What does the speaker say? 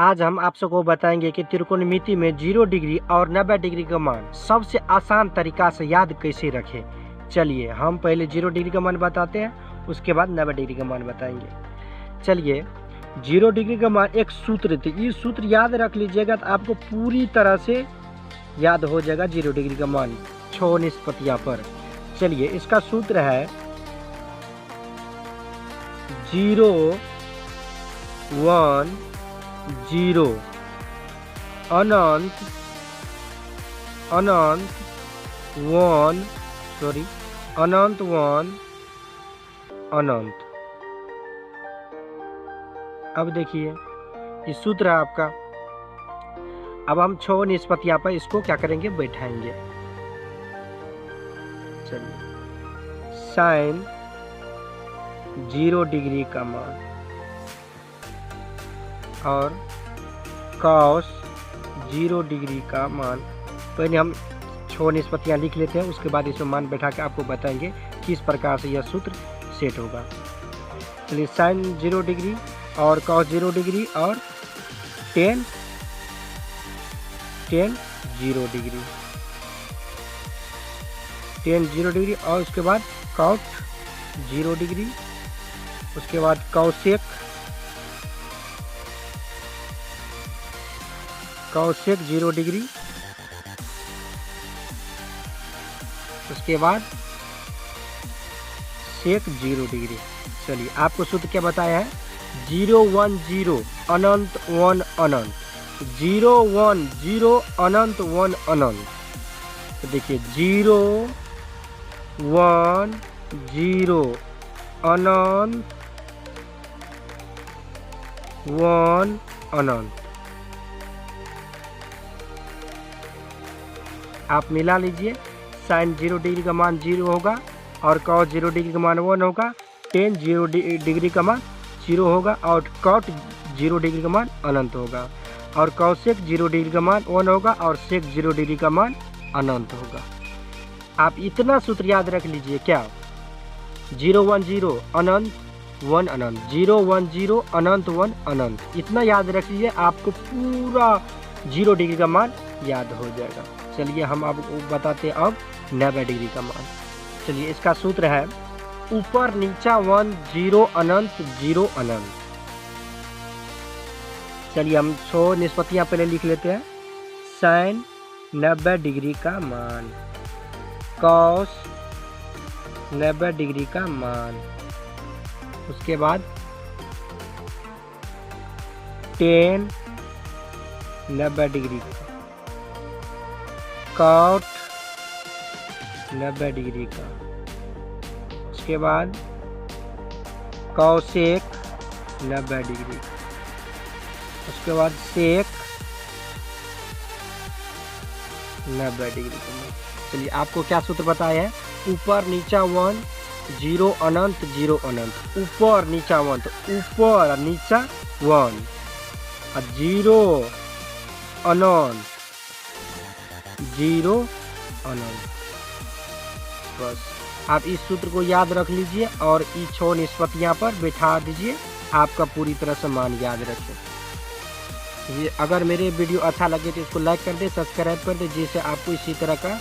आज हम आप सबको बताएंगे कि त्रिकोणमिति में 0 डिग्री और 90 डिग्री का मान सबसे आसान तरीका से याद कैसे रखें। चलिए हम पहले 0 डिग्री का मान बताते हैं, उसके बाद 90 डिग्री का मान बताएंगे। चलिए 0 डिग्री का मान एक सूत्र थी, ये सूत्र याद रख लीजिएगा तो आपको पूरी तरह से याद हो जाएगा 0 डिग्री का मान 6 निष्पत्तियां पर। चलिए इसका सूत्र है 0 1 0 अनंत 1 अनंत। अब देखिए ये सूत्र है आपका। अब हम 6 निष्पत्तियां पर इसको क्या करेंगे, बैठाएंगे। चलिए साइन 0 डिग्री का मान और कॉस 0 डिग्री का मान। पहले हम 6 निष्पत्तियां लिख लेते हैं, उसके बाद इसमें मान बैठा के आपको बताएंगे किस प्रकार से यह सूत्र सेट होगा। चलिए साइन 0 डिग्री और कॉस 0 डिग्री और टेन 0 डिग्री, टेन 0 डिग्री और उसके बाद कॉट 0 डिग्री, उसके बाद कौसेक 0 डिग्री, उसके बाद सेक 0 डिग्री। चलिए आपको सूत्र क्या बताया है, 0 1 0 अनंत 1 अनंत, 0 1 0 अनंत 1 अनंत। तो देखिए 0 1 0 अनंत 1 अनंत। आप मिला लीजिए, साइन 0 डिग्री का मान 0 होगा और कॉस 0 डिग्री का मान 1 होगा, टेन 0 डिग्री का मान 0 होगा और कॉट 0 डिग्री का मान अनंत होगा, और कौसेक 0 डिग्री का मान 1 होगा और सेक 0 डिग्री का मान अनंत होगा। आप इतना सूत्र याद रख लीजिए, क्या 0 1 0 अनंत 1 अनंत, 0 1 0 अनंत 1 अनंत, इतना याद रख लीजिए, आपको पूरा 0 डिग्री का मान याद हो जाएगा। चलिए हम आपको बताते हैं अब 90 डिग्री का मान। चलिए इसका सूत्र है ऊपर नीचा 1 0 अनंत 0 अनंत। चलिए हम 6 निष्पत्तियां पहले लिख लेते हैं। साइन 90 डिग्री का मान, कॉस 90 डिग्री का मान, उसके बाद टेन 90 डिग्री का, कॉट 90 डिग्री का, उसके बाद कौसेक 90 डिग्री, उसके बाद सेक 90 डिग्री का। चलिए आपको क्या सूत्र बताया है, ऊपर नीचा 1 0 अनंत 0 अनंत, ऊपर नीचा 1 तो ऊपर नीचा 1 और 0 अनंत 0 अनंत। बस आप इस सूत्र को याद रख लीजिए और इस 6 निष्पत्तियां पर बैठा दीजिए, आपका पूरी तरह से मान याद रखें। ये अगर मेरे वीडियो अच्छा लगे तो इसको लाइक कर दे, सब्सक्राइब कर दे, जिससे आपको इसी तरह का